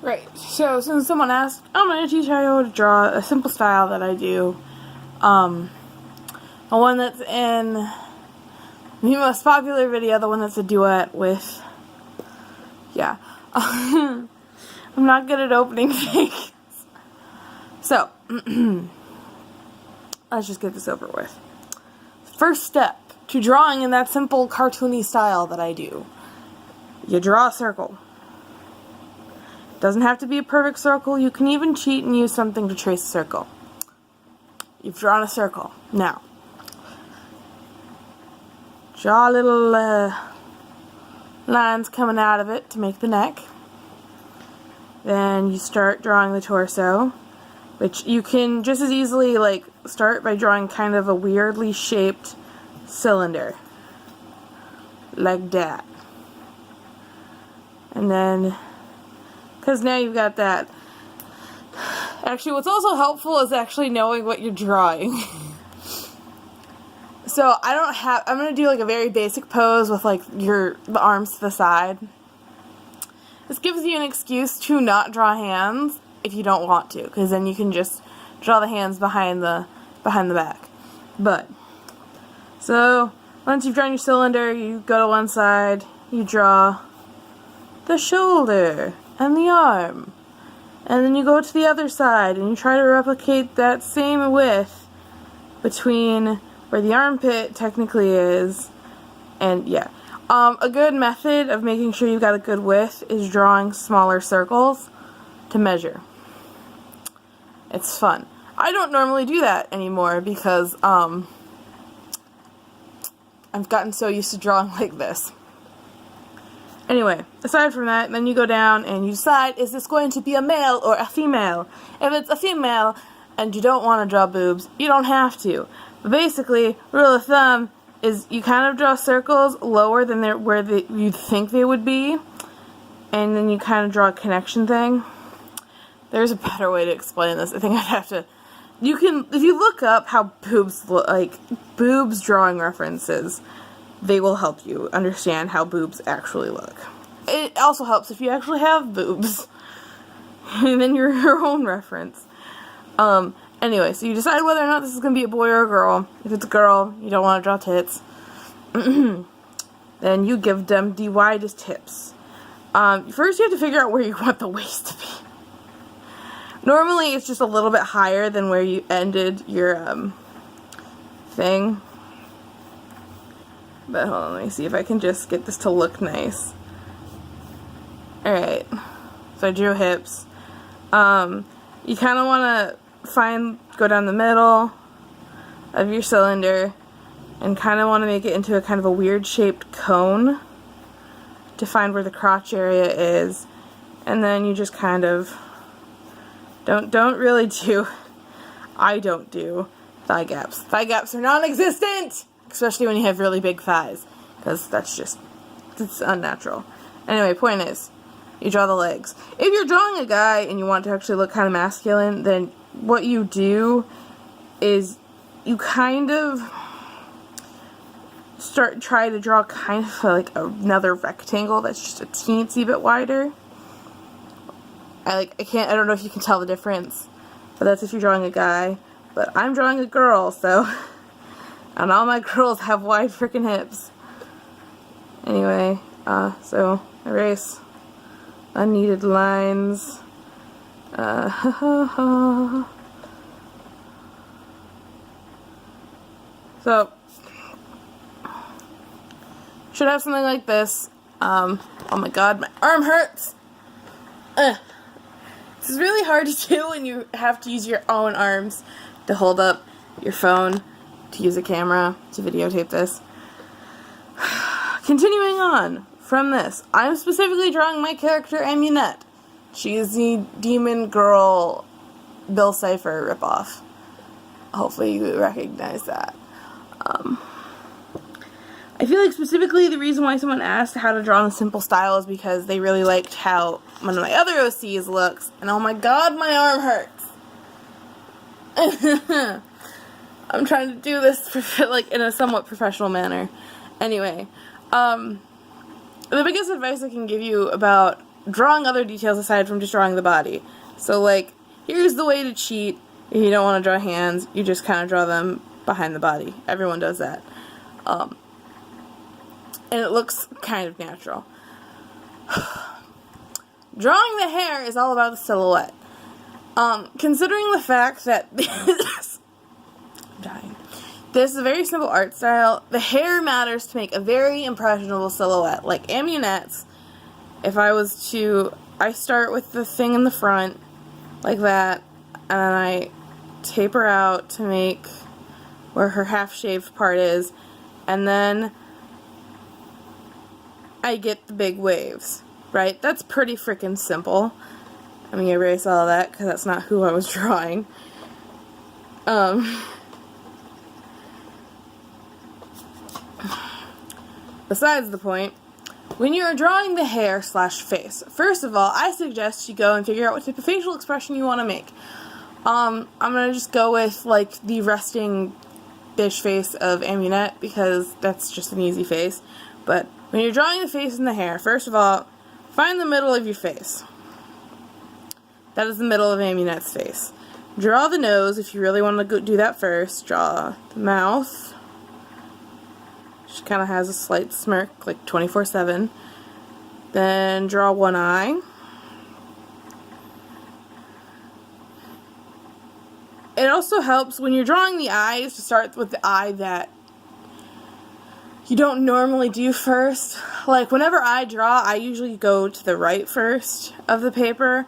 Right, so since someone asked, I'm going to teach you how to draw a simple style that I do. The one that's in the most popular video, the one that's a duet with, yeah. I'm not good at opening things. So, let's just get this over with. First step to drawing in that simple cartoony style that I do. You draw a circle. Doesn't have to be a perfect circle. You can even cheat and use something to trace a circle. You've drawn a circle. Now, draw little lines coming out of it to make the neck. Then you start drawing the torso, which you can just as easily start by drawing kind of a weirdly shaped cylinder. Like that. And then, because now you've got that. Actually, what's also helpful is actually knowing what you're drawing. So I'm going to do a very basic pose with the arms to the side. This gives you an excuse to not draw hands if you don't want to, because then you can just draw the hands behind the back. But, so, once you've drawn your cylinder, you go to one side, you draw the shoulder and the arm. And then you go to the other side and you try to replicate that same width between where the armpit technically is and yeah. A good method of making sure you've got a good width is drawing smaller circles to measure. It's fun. I don't normally do that anymore because I've gotten so used to drawing like this. Anyway, aside from that, then you go down and you decide, is this going to be a male or a female? If it's a female and you don't want to draw boobs, you don't have to. But basically, rule of thumb is you kind of draw circles lower than where you think they would be, and then you kind of draw a connection thing. There's a better way to explain this. I think I'd have to... You can, if you look up how boobs look, boobs drawing references, they will help you understand how boobs actually look. It also helps if you actually have boobs. And then your own reference. Anyway, so you decide whether or not this is going to be a boy or a girl. If it's a girl, you don't want to draw tits. Then you give them the widest hips. First you have to figure out where you want the waist to be. Normally it's just a little bit higher than where you ended your thing. But hold on, let me see if I can just get this to look nice. Alright, so I drew hips. You kind of want to go down the middle of your cylinder and kind of want to make it into a kind of a weird shaped cone to find where the crotch area is. And then you just kind of don't really do, I don't do thigh gaps. Thigh gaps are non-existent! Especially when you have really big thighs, because it's unnatural. Anyway, point is, you draw the legs. If you're drawing a guy and you want to actually look kind of masculine, then what you do is you kind of try to draw kind of another rectangle that's just a teensy bit wider. I don't know if you can tell the difference, but that's if you're drawing a guy. But I'm drawing a girl, so... And all my girls have wide freaking hips. Anyway, so erase unneeded lines. So should have something like this. Oh my god, my arm hurts. This is really hard to do when you have to use your own arms to hold up your phone, to use a camera to videotape this. Continuing on from this, I'm specifically drawing my character Amunet. She is the demon girl Bill Cipher ripoff. Hopefully you recognize that. I feel like specifically the reason why someone asked how to draw in a simple style is because they really liked how one of my other OCs looks, and oh my god, my arm hurts. I'm trying to do this in a somewhat professional manner. Anyway, the biggest advice I can give you about drawing other details aside from just drawing the body. So, like, here's the way to cheat. If you don't want to draw hands, you just kind of draw them behind the body. Everyone does that. And it looks kind of natural. Drawing the hair is all about the silhouette. Considering the fact that this is a very simple art style, the hair matters to make a very impressionable silhouette. Like Amunette's, if I was to, I start with the thing in the front, like that, and then I taper out to make where her half-shaved part is, and then I get the big waves, right? That's pretty freaking simple. Let me erase all of that because that's not who I was drawing. Besides the point, when you're drawing the hair / face, first of all, I suggest you go and figure out what type of facial expression you want to make. I'm going to just go with, like, the resting bitch face of Amunette because that's just an easy face. But when you're drawing the face and the hair, first of all, find the middle of your face. That is the middle of Amunette's face. Draw the nose if you really want to do that first. Draw the mouth. She kind of has a slight smirk, like 24/7. Then draw one eye. It also helps when you're drawing the eyes to start with the eye that you don't normally do first. Like whenever I draw, I usually go to the right first of the paper.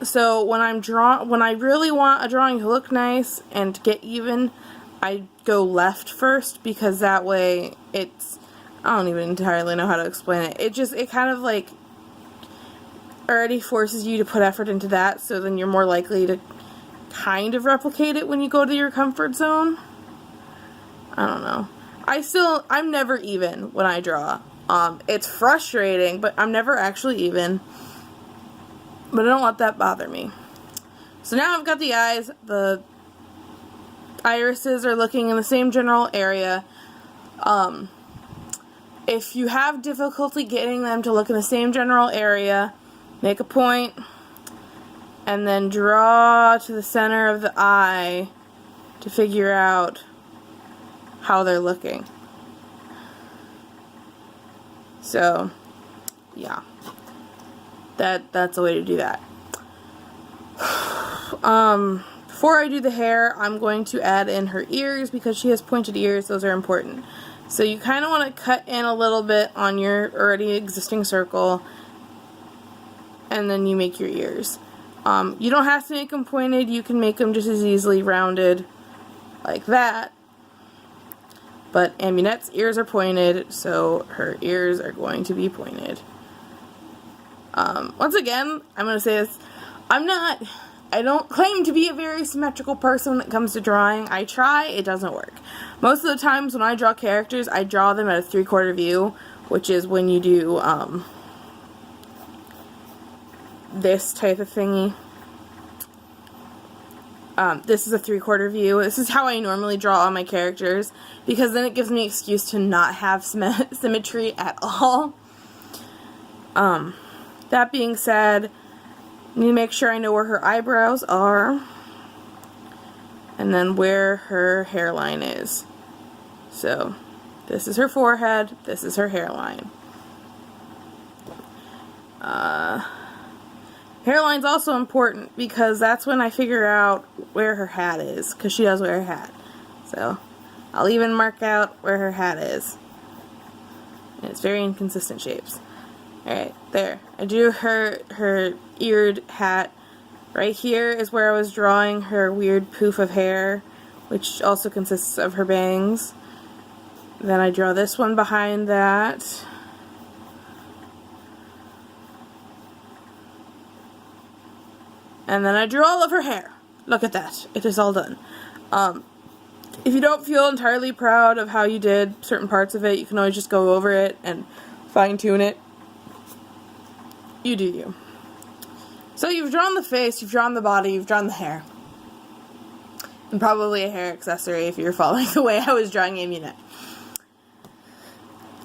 So when I really want a drawing to look nice and to get even, I go left first because that way it's, I don't even entirely know how to explain it. It kind of like already forces you to put effort into that, so then you're more likely to kind of replicate it when you go to your comfort zone. I don't know. I'm never even when I draw. It's frustrating, but I'm never actually even. But I don't let that bother me. So now I've got the eyes. The irises are looking in the same general area. If you have difficulty getting them to look in the same general area, make a point and then draw to the center of the eye to figure out how they're looking. So, yeah. That's a way to do that. Before I do the hair, I'm going to add in her ears because she has pointed ears. Those are important. So you kind of want to cut in a little bit on your already existing circle, and then you make your ears. You don't have to make them pointed. You can make them just as easily rounded like that. But Amunette's ears are pointed, so her ears are going to be pointed. Once again, I'm going to say this, I don't claim to be a very symmetrical person when it comes to drawing. I try, it doesn't work. Most of the times when I draw characters, I draw them at a 3/4 view, which is when you do, this type of thingy. This is a 3/4 view. This is how I normally draw all my characters, because then it gives me an excuse to not have symmetry at all. That being said, I need to make sure I know where her eyebrows are, and then where her hairline is. So, this is her forehead, this is her hairline. Hairline's also important because that's when I figure out where her hat is, because she does wear a hat. So, I'll even mark out where her hat is. And it's very inconsistent shapes. Alright, there. I drew her eared hat. Right here is where I was drawing her weird poof of hair, which also consists of her bangs. Then I draw this one behind that. And then I drew all of her hair. Look at that. It is all done. If you don't feel entirely proud of how you did certain parts of it, you can always just go over it and fine-tune it. You do you. So you've drawn the face, you've drawn the body, you've drawn the hair. And probably a hair accessory if you're following the way I was drawing Amunette.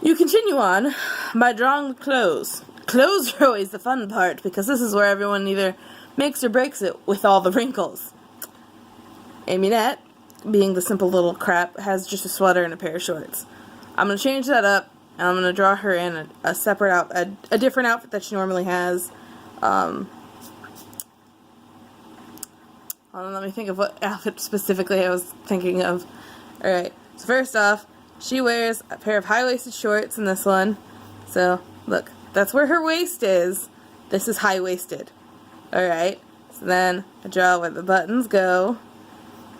You continue on by drawing the clothes. clothes are always the fun part, because this is where everyone either makes or breaks it with all the wrinkles. Aimynet, being the simple little crap, has just a sweater and a pair of shorts. I'm going to change that up, and I'm going to draw her in a separate a different outfit that she normally has. Hold on, let me think of what outfit specifically I was thinking of. Alright, so first off, she wears a pair of high-waisted shorts in this one. So, look, that's where her waist is. This is high-waisted. Alright, so then I draw where the buttons go.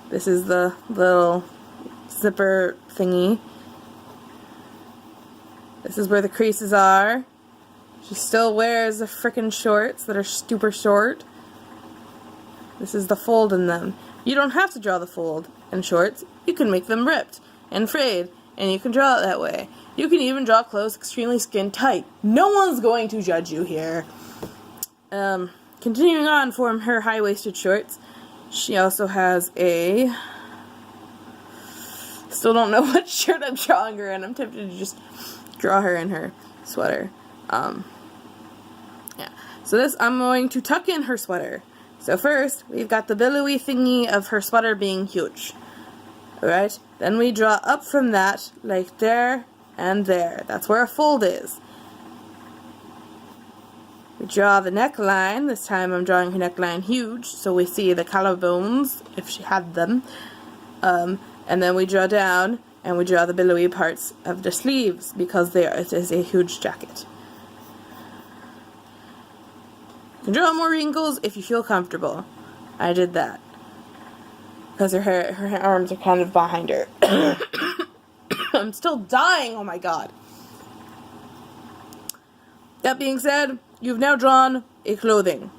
This is the little zipper thingy. This is where the creases are. She still wears the frickin' shorts that are super short. This is the fold in them. You don't have to draw the fold in shorts. You can make them ripped and frayed, and you can draw it that way. You can even draw clothes extremely skin tight. No one's going to judge you here. Continuing on from her high-waisted shorts, she also has a... Still don't know what shirt I'm drawing her in. I'm tempted to just draw her in her sweater. Yeah. So this, I'm going to tuck in her sweater. So first, we've got the billowy thingy of her sweater being huge. Alright? Then we draw up from that, like there and there. That's where a fold is. We draw the neckline. This time I'm drawing her neckline huge, so we see the collarbones, if she had them. And then we draw down, and we draw the billowy parts of the sleeves, because it is a huge jacket. You can draw more wrinkles if you feel comfortable. I did that. Because her arms are kind of behind her. I'm still dying, oh my god. That being said, you've now drawn a clothing.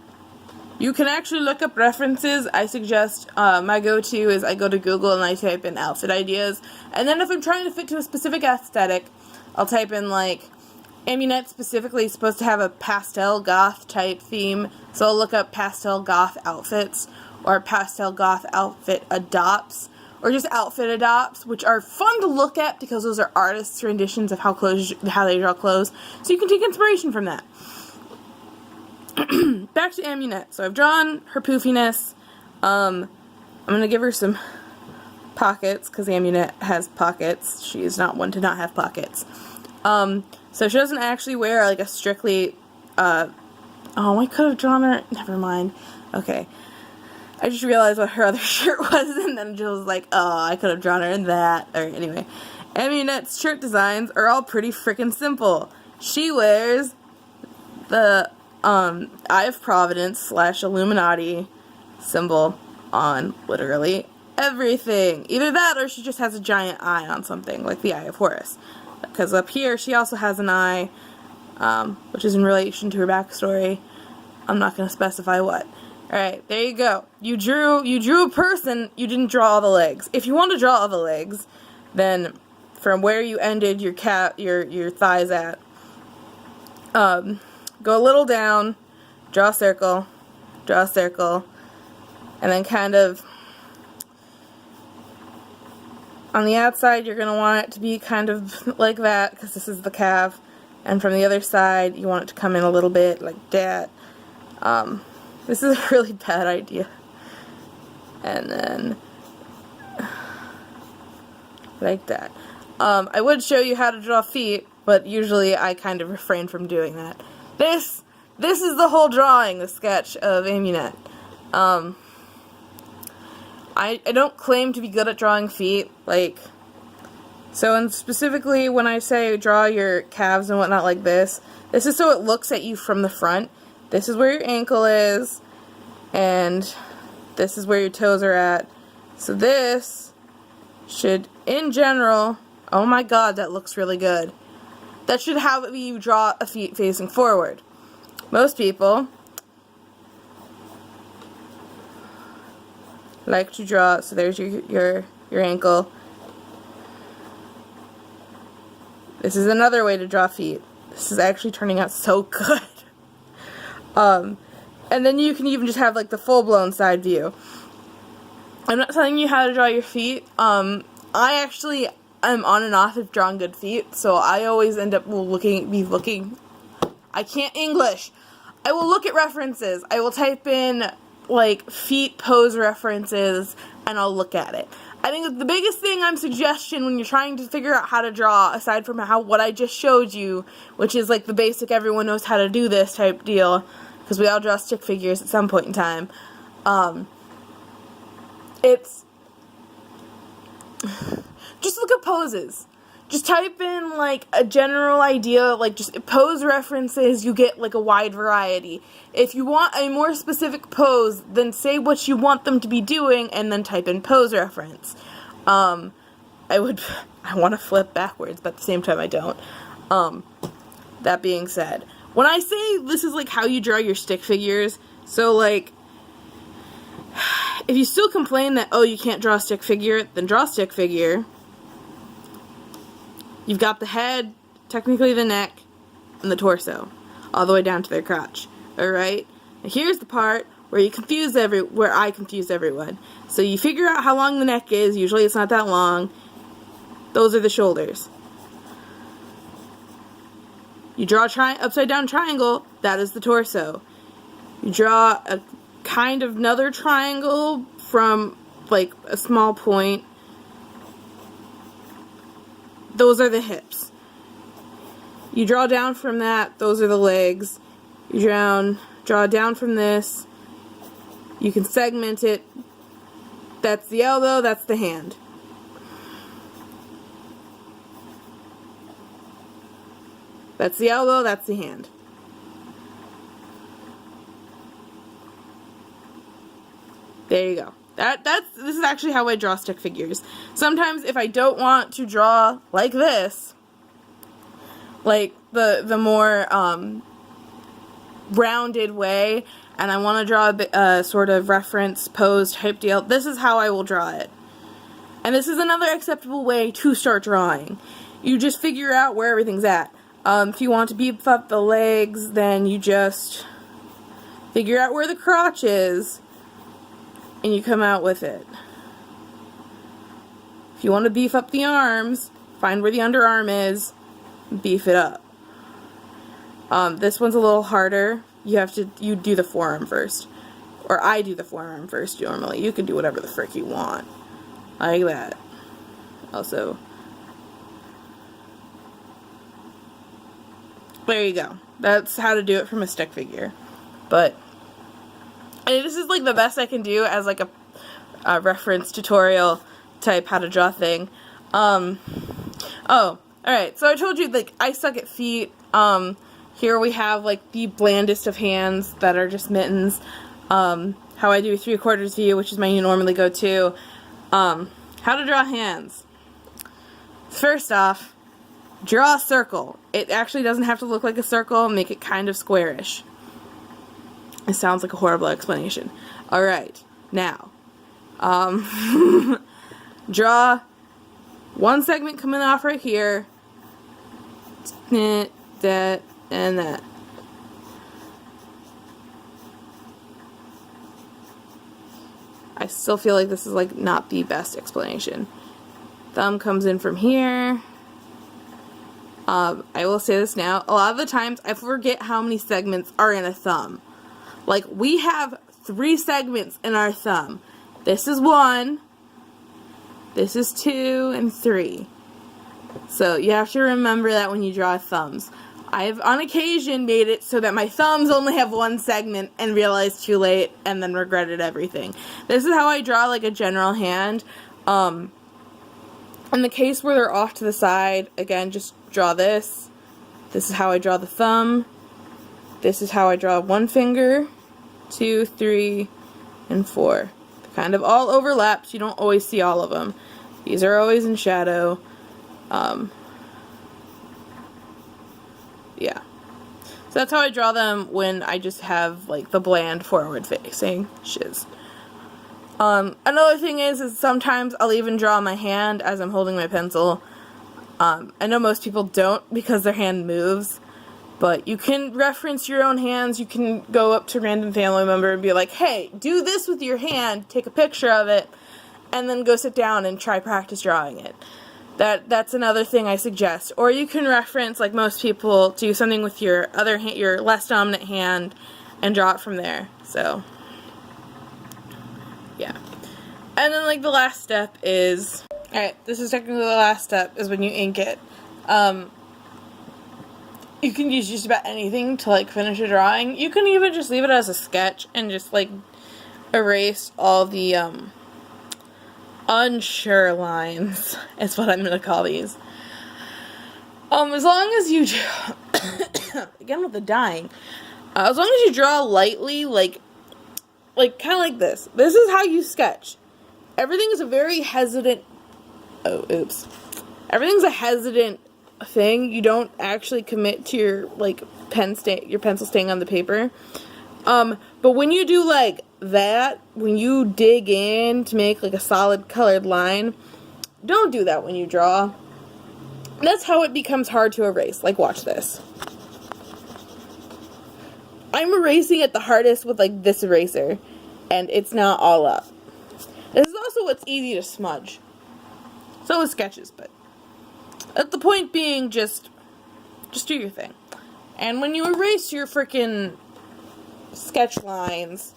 You can actually look up references. I suggest my go-to is I go to Google and I type in outfit ideas. And then if I'm trying to fit to a specific aesthetic, I'll type in like... Aimynet specifically is supposed to have a pastel goth type theme, so I'll look up pastel goth outfits, or pastel goth outfit adopts, or just outfit adopts, which are fun to look at because those are artists' renditions of how they draw clothes, so you can take inspiration from that. Back to Aimynet. So I've drawn her poofiness. I'm gonna give her some pockets because Aimynet has pockets. She is not one to not have pockets. So she doesn't actually wear like a strictly, oh, I could have drawn her, never mind. Okay. I just realized what her other shirt was, and then just was like, oh, I could have drawn her in that. Alright, anyway. Aimynet's shirt designs are all pretty freaking simple. She wears the, Eye of Providence / Illuminati symbol on literally everything. Either that or she just has a giant eye on something, like the Eye of Horus. Because up here, she also has an eye, which is in relation to her backstory. I'm not going to specify what. Alright, there you go. You drew a person, you didn't draw all the legs. If you want to draw all the legs, then from where you ended your thighs at, go a little down, draw a circle, and then kind of on the outside, you're going to want it to be kind of like that, because this is the calf. And from the other side, you want it to come in a little bit like that. This is a really bad idea. And then, like that. I would show you how to draw feet, but usually I kind of refrain from doing that. This is the whole drawing, the sketch of Aimynet. I don't claim to be good at drawing feet, like, so and specifically when I say draw your calves and whatnot like this is so it looks at you from the front. This is where your ankle is, and this is where your toes are at. So this should, in general, oh my god, that looks really good. That should have you draw a feet facing forward. Most people like to draw, so there's your ankle. This is another way to draw feet. This is actually turning out so good. And then you can even just have like the full-blown side view. I'm not telling you how to draw your feet. I actually am on and off of drawing good feet, so I always end up looking I can't English. I will look at references. I will type in, like, feet pose references, and I'll look at it. I think the biggest thing I'm suggesting when you're trying to figure out how to draw, aside from what I just showed you, which is like the basic everyone knows how to do this type deal, because we all draw stick figures at some point in time, it's just look at poses. Just type in, like, a general idea, like, just pose references, you get, like, a wide variety. If you want a more specific pose, then say what you want them to be doing, and then type in pose reference. I want to flip backwards, but at the same time I don't. That being said, when I say this is, like, how you draw your stick figures, so, like, if you still complain that, oh, you can't draw a stick figure, then draw a stick figure. You've got the head, technically the neck, and the torso, all the way down to their crotch. Alright? Now here's the part where I confuse everyone. So you figure out how long the neck is, usually it's not that long. Those are the shoulders. You draw a upside down triangle, that is the torso. You draw a kind of another triangle from, like, a small point. Those are the hips. You draw down from that, those are the legs. You draw down from this. You can segment it. That's the elbow, that's the hand. That's the elbow, that's the hand. There you go. This is actually how I draw stick figures. Sometimes if I don't want to draw like this, like the more rounded way, and I want to draw a sort of reference pose type deal, this is how I will draw it. And this is another acceptable way to start drawing. You just figure out where everything's at. If you want to beef up the legs, then you just figure out where the crotch is, and you come out with it. If you want to beef up the arms, find where the underarm is, beef it up. This one's a little harder. You do the forearm first. Or I do the forearm first normally. You can do whatever the frick you want. Like that. Also, there you go. That's how to do it from a stick figure. But this is, like, the best I can do as, like, a reference tutorial type how to draw thing. Oh, alright, so I told you, like, I suck at feet. Here we have, like, the blandest of hands that are just mittens. How I do a 3/4 view, which is my normally go-to. How to draw hands. First off, draw a circle. It actually doesn't have to look like a circle, make it kind of squarish. It sounds like a horrible explanation. Alright, now, draw one segment coming off right here, that, and that. I still feel like this is, like, not the best explanation. Thumb comes in from here. I will say this now, a lot of the times I forget how many segments are in a thumb. Like, we have 3 segments in our thumb. This is 1, this is 2, and 3. So you have to remember that when you draw thumbs. I've on occasion made it so that my thumbs only have 1 segment and realized too late and then regretted everything. This is how I draw, like, a general hand. In the case where they're off to the side, again, just draw this. This is how I draw the thumb. This is how I draw 1 finger, 2, 3, and 4. They're kind of all overlapped, so you don't always see all of them. These are always in shadow. Yeah. So that's how I draw them when I just have, like, the bland forward facing shiz. Another thing is sometimes I'll even draw my hand as I'm holding my pencil. I know most people don't because their hand moves. But you can reference your own hands. You can go up to a random family member and be like, hey, do this with your hand, take a picture of it, and then go sit down and try practice drawing it. That's another thing I suggest. Or you can reference, like most people, do something with your other hand, your less dominant hand, and draw it from there. So, yeah. And then, like, the last step is, alright, this is technically the last step, is when you ink it. You can use just about anything to, like, finish a drawing. You can even just leave it as a sketch and just, like, erase all the, unsure lines, is what I'm going to call these. As long as you, again with the dying, as long as you draw lightly, like kind of like this. This is how you sketch. Everything is a very hesitant, everything's a hesitant thing. You don't actually commit to your, like, your pencil staying on the paper. But when you do, like, that, when you dig in to make, like, a solid colored line, don't do that when you draw. That's how it becomes hard to erase. Like, watch this. I'm erasing it the hardest with, like, this eraser, and it's not all up. This is also what's easy to smudge. So is sketches, but at the point being, just do your thing. And when you erase your frickin' sketch lines,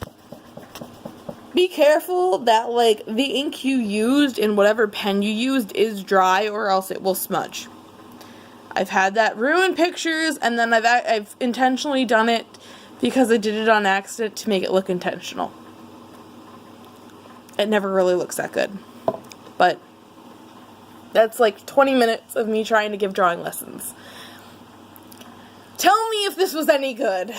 be careful that, like, the ink you used in whatever pen you used is dry, or else it will smudge. I've had that ruin pictures, and then I've intentionally done it because I did it on accident to make it look intentional. It never really looks that good. But that's like 20 minutes of me trying to give drawing lessons. Tell me if this was any good.